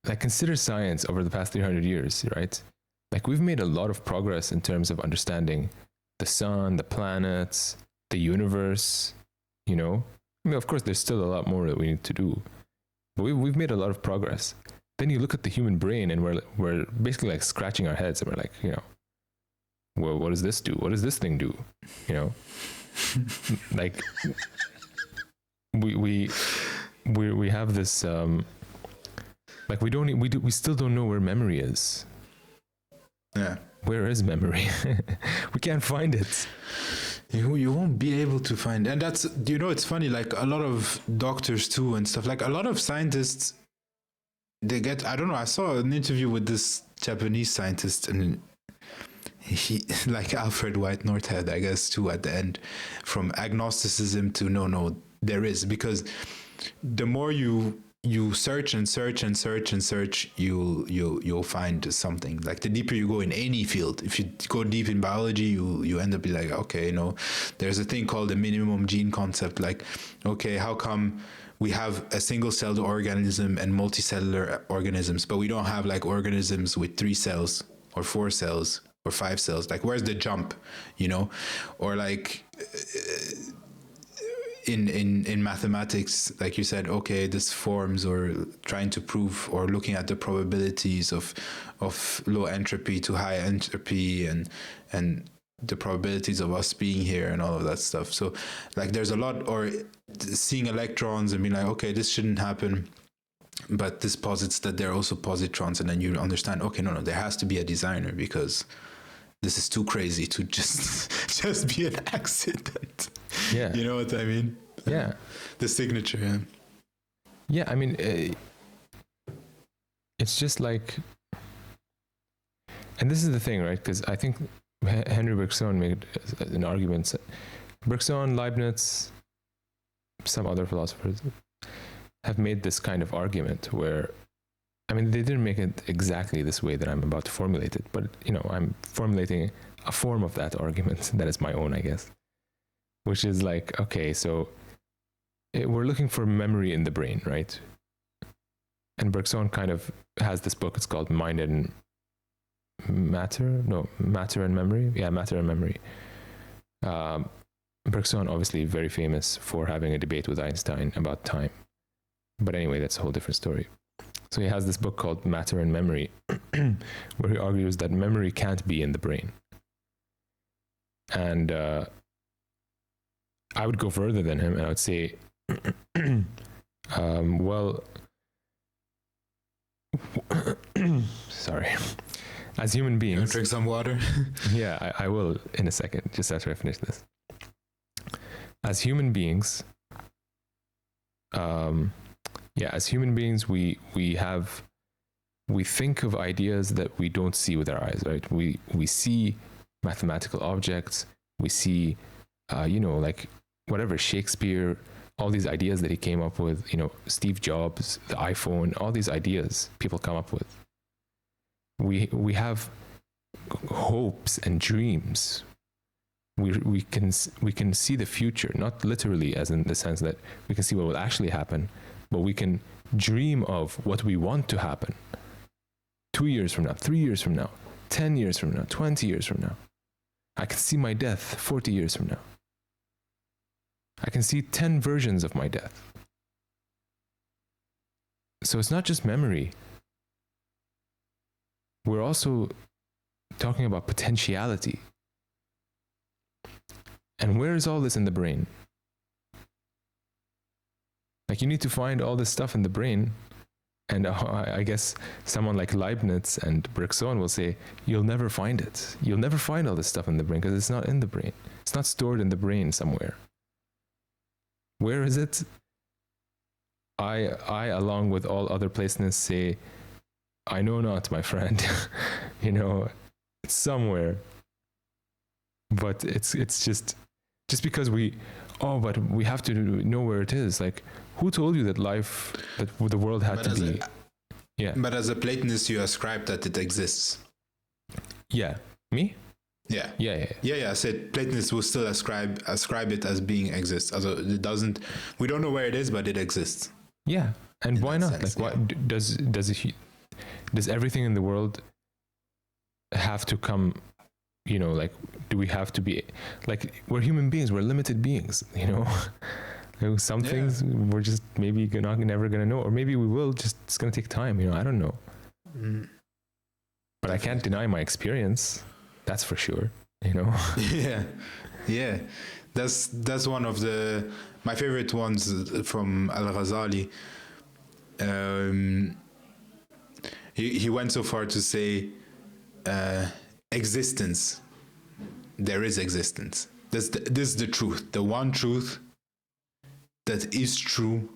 like consider science over the past 300 years, right? Like we've made a lot of progress in terms of understanding the sun, the planets, the universe, I mean, of course, there's still a lot more that we need to do, but we've made a lot of progress. Then you look at the human brain and we're basically like scratching our heads and we're like, well, what does this do? What does this thing do? Like we have this, like we still don't know where memory is. Yeah. Where is memory? We can't find it. You won't be able to find, and that's, it's funny, like a lot of doctors too and stuff, like a lot of scientists, I don't know, I saw an interview with this Japanese scientist, and he, like Alfred White Northhead, I guess, too, at the end, from agnosticism to no, there is, because the more you search and search and search and search, you'll find something. Like the deeper you go in any field, if you go deep in biology, you end up be like, okay, there's a thing called the minimum gene concept. Like, okay, how come we have a single-celled organism and multicellular organisms, but we don't have like organisms with 3 cells or 4 cells or 5 cells? Like, where's the jump, or like in mathematics, like you said, okay, this forms, or trying to prove or looking at the probabilities of low entropy to high entropy and the probabilities of us being here and all of that stuff. So like there's a lot, or seeing electrons and being like, okay, this shouldn't happen, but this posits that there are also positrons, and then you understand, okay, no, there has to be a designer, because this is too crazy to just be an accident. Yeah. You know what I mean? Yeah. The signature, yeah. Yeah, I mean, it's just like, and this is the thing, right? Because I think Henry Bergson made an argument. Bergson, Leibniz, some other philosophers have made this kind of argument where, I mean, they didn't make it exactly this way that I'm about to formulate it, but, I'm formulating a form of that argument that is my own, I guess, which is like, okay, so we're looking for memory in the brain, right? And Bergson kind of has this book, it's called Mind and Matter? No, Matter and Memory? Yeah, Matter and Memory. Bergson, obviously very famous for having a debate with Einstein about time. But anyway, that's a whole different story. So he has this book called Matter and Memory, where he argues that memory can't be in the brain. And I would go further than him, and I would say, sorry. As human beings... Drink some water? Yeah, I will in a second, just after I finish this. As human beings, we think of ideas that we don't see with our eyes, right? We see mathematical objects. We see, like whatever, Shakespeare, all these ideas that he came up with, Steve Jobs, the iPhone, all these ideas people come up with. We have hopes and dreams. We can see the future, not literally as in the sense that we can see what will actually happen, but we can dream of what we want to happen 2 years from now, 3 years from now, 10 years from now, 20 years from now. I can see my death 40 years from now. I can see 10 versions of my death. So it's not just memory. We're also talking about potentiality. And where is all this in the brain? Like, you need to find all this stuff in the brain. And I guess someone like Leibniz and Bergson will say, you'll never find it. You'll never find all this stuff in the brain because it's not in the brain. It's not stored in the brain somewhere. Where is it? I along with all other Platonists, say, I know not, my friend. It's somewhere. But it's just because but we have to know where it is. Like, who told you that the world had to be? Yeah. But as a Platonist, you ascribe that it exists. Yeah. Me? Yeah. Yeah. I said Platonists will still ascribe it as being exists. Also, it doesn't. We don't know where it is, but it exists. Yeah. And why not? Sense, like, why does everything in the world have to come? Like, do we have to be like, we're human beings? We're limited beings. Some things we're just maybe never gonna know, or maybe we will. Just it's gonna take time. I don't know. But I can't deny my experience. That's for sure. Yeah. That's one of my favorite ones from Al-Ghazali. He went so far to say, existence. There is existence. This is the truth. The one truth that is true.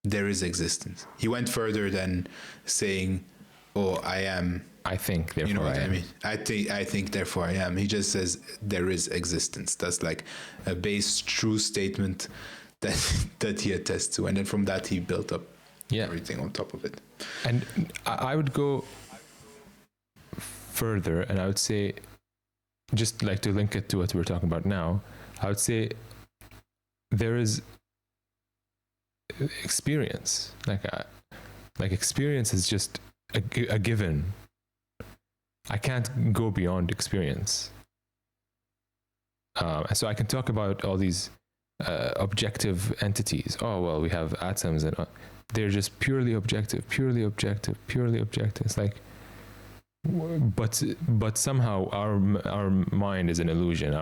There is existence. He went further than saying, "Oh, I am. I think, therefore you know what I am." I mean? I think, therefore I am. He just says there is existence. That's like a base, true statement that he attests to, and then from that he built up everything on top of it. And I would go further, and I would say, just like to link it to what we're talking about now, I would say there is experience. Like experience is just a given. I can't go beyond experience. So I can talk about all these objective entities. Oh, well, we have atoms, and they're just purely objective. It's like, but somehow our mind is an illusion.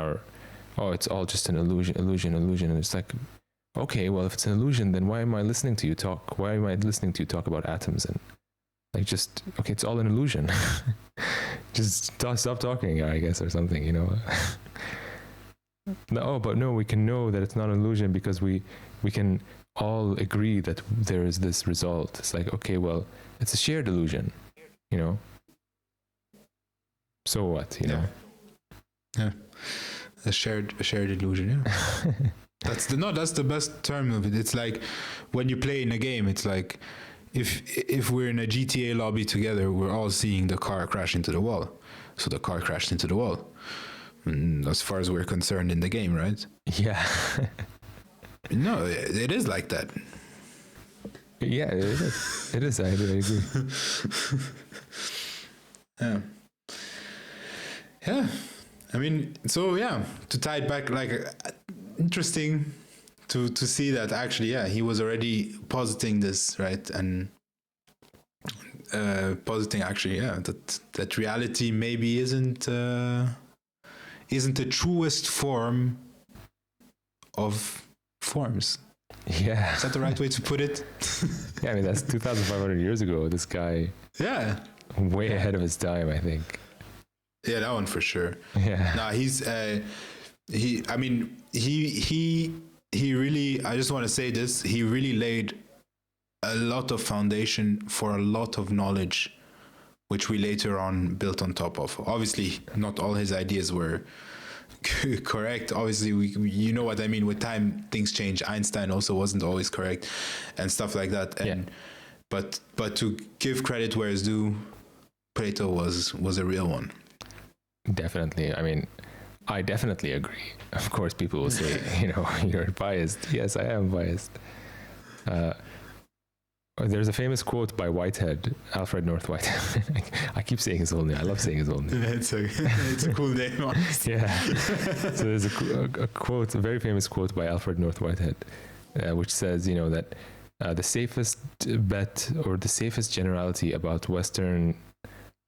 It's all just an illusion. And it's like, okay, well, if it's an illusion, then why am I listening to you talk? Why am I listening to you talk about atoms? And like, just, okay, it's all an illusion. Just stop talking, I guess, or something, No, we can know that it's not an illusion because we can all agree that there is this result. It's like, okay, well, it's a shared illusion, So what, Yeah. A shared illusion, yeah. That's the best term of it. It's like when you play in a game, it's like if we're in a GTA lobby together, we're all seeing the car crash into the wall. So the car crashed into the wall. As far as we're concerned in the game, right? Yeah. No, it is like that. Yeah, it is. It is. I agree. Yeah. Yeah. I mean, so yeah, to tie it back, like, interesting to see that actually, yeah, he was already positing this, right? And positing actually, yeah, that reality maybe isn't the truest form of forms. Yeah. Is that the right way to put it? Yeah, I mean, that's 2,500 years ago. This guy, yeah, way ahead of his time, I think. Yeah, that one for sure. Yeah. No, he really, I just want to say this, he really laid a lot of foundation for a lot of knowledge which we later on built on top of. Obviously, not all his ideas were correct. Obviously, you know what I mean. With time, things change. Einstein also wasn't always correct, and stuff like that. And but to give credit where it's due, Plato was a real one. Definitely. I mean, I definitely agree. Of course, people will say, you're biased. Yes, I am biased. There's a famous quote by Whitehead, Alfred North Whitehead. I keep saying his whole name. I love saying his whole name. It's a cool name, honestly. Yeah. So there's a quote, a very famous quote by Alfred North Whitehead, which says, that the safest bet or the safest generality about Western,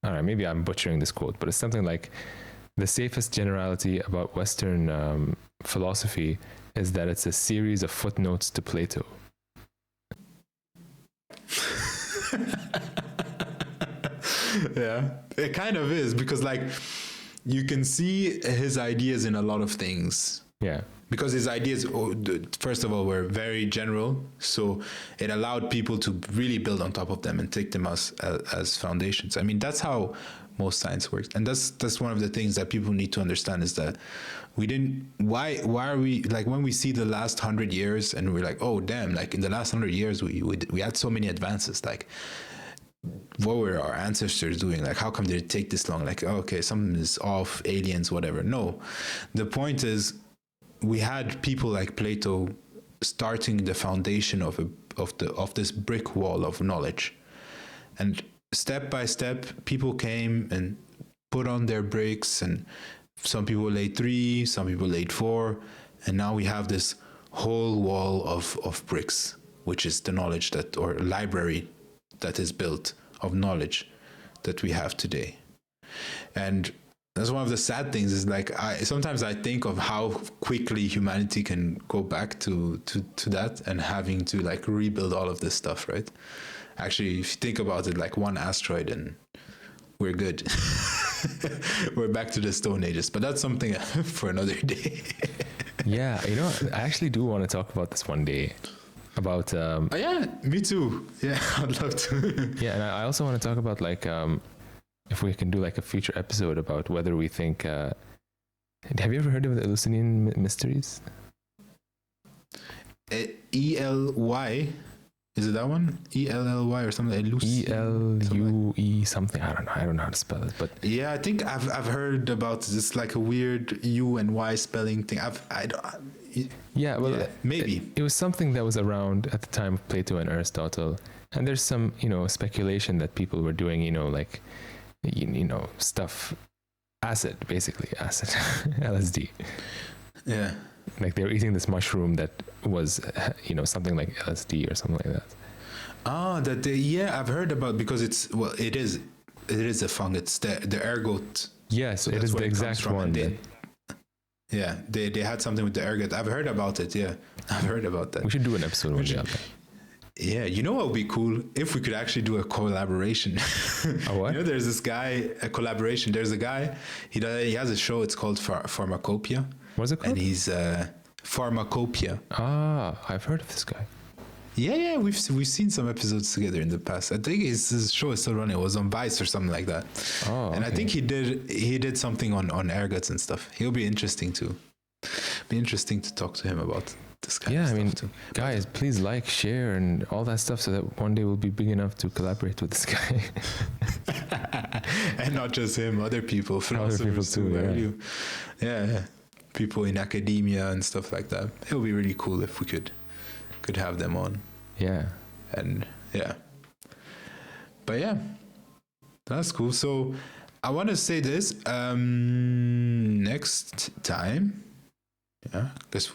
I don't know, maybe I'm butchering this quote, but it's something like, the safest generality about Western philosophy is that it's a series of footnotes to Plato. Yeah, it kind of is, because like you can see his ideas in a lot of things. Yeah, because his ideas, first of all, were very general, so it allowed people to really build on top of them and take them as foundations. I mean, that's how most science works, and that's one of the things that people need to understand, is that why are we, like, when we see the last 100 years and we're like, oh damn, like in the last 100 years we had so many advances, like what were our ancestors doing? Like, how come did it take this long? Like, oh, okay, something is off, aliens, whatever. No, the point is, we had people like Plato starting the foundation of this brick wall of knowledge, and step by step, people came and put on their bricks, and some people laid 3, some people laid 4, and now we have this whole wall of bricks, which is the knowledge or library that is built of knowledge that we have today. And that's one of the sad things, is like, sometimes I think of how quickly humanity can go back to that, and having to like rebuild all of this stuff, right? Actually, if you think about it, like one asteroid and we're good. We're back to the Stone Ages, but that's something for another day. Yeah, I actually do want to talk about this one day. About yeah, me too. Yeah, I'd love to. Yeah, and I also want to talk about like if we can do like a future episode about whether we think. Have you ever heard of the Eleusinian mysteries? ELY. Is it that one? ELLY or something? ELUE something. I don't know how to spell it, but yeah, I think I've heard about this. It's like a weird U and Y spelling thing. Maybe it was something that was around at the time of Plato and Aristotle, and there's some speculation that people were doing like stuff, acid LSD. Yeah. Like they were eating this mushroom that was, something like LSD or something like that. Oh, I've heard about, because it is a fungus, the ergot. Yes, so it is the exact one. They had something with the ergot. I've heard about it. Yeah, I've heard about that. We should do an episode one day. Yeah, what would be cool if we could actually do a collaboration. A what? There's this guy, a collaboration. There's a guy. He has a show. It's called Pharmacopoeia. What's it called? And he's Pharmacopoeia. Ah, I've heard of this guy. Yeah, we've seen some episodes together in the past. I think his show is still running. It was on Vice or something like that. Oh, and okay. I think he did something on ergots and stuff. He'll be interesting to talk to him about this kind of stuff too. Guys, please like, share, and all that stuff, so that one day we'll be big enough to collaborate with this guy. And not just him, other people, philosophers too. Yeah. People in academia and stuff like that. It would be really cool if we could have them on. Yeah. And yeah. But yeah, that's cool. So I want to say this, next time, let's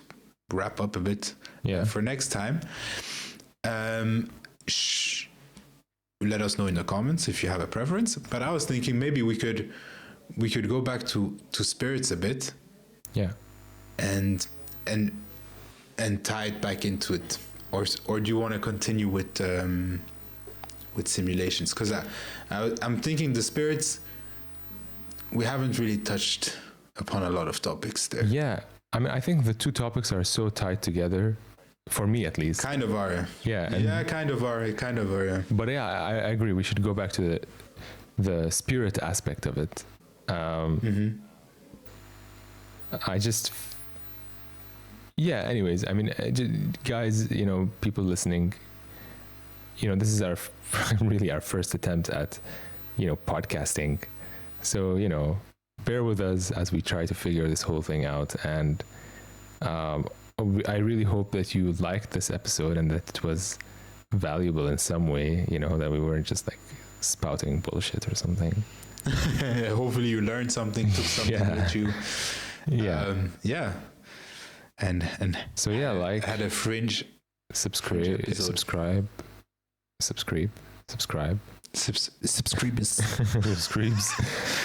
wrap up a bit. Yeah. For next time, let us know in the comments if you have a preference. But I was thinking maybe we could go back to spirits a bit. Yeah. And tie it back into it, or do you want to continue with simulations? Because I'm thinking the spirits, we haven't really touched upon a lot of topics there. Yeah, I mean, I think the two topics are so tied together, for me at least. Kind of are. Yeah. Kind of are. Yeah. But yeah, I agree. We should go back to the spirit aspect of it. I just, yeah. Anyways, I mean, guys, you know, people listening, you know, this is our really our first attempt at, you know, podcasting. So, you know, bear with us as we try to figure this whole thing out. And I really hope that you liked this episode and that it was valuable in some way, you know, that we weren't just like spouting bullshit or something. Hopefully you learned something, took something with you. Yeah. And so yeah, like had a Fringe subscribers,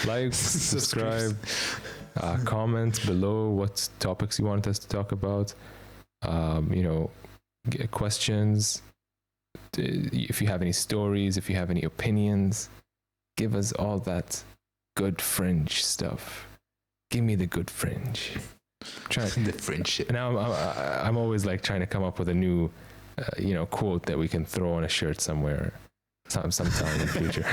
like, subscribe, comment below what topics you want us to talk about. You know, questions. If you have any stories, if you have any opinions, give us all that good Fringe stuff. Give me the good Fringe. The Fringe shit. Now I'm always like trying to come up with a new, you know, quote that we can throw on a shirt somewhere, sometime in the future.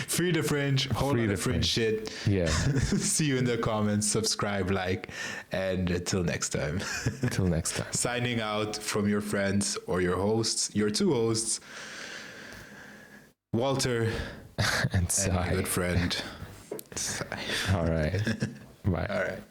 Free the Fringe. Hold on the Fringe shit. Yeah. See you in the comments. Subscribe, like, and until next time. Until next time. Signing out from your friends or your hosts, your two hosts, Walter and my good friend. All right. Bye. All right.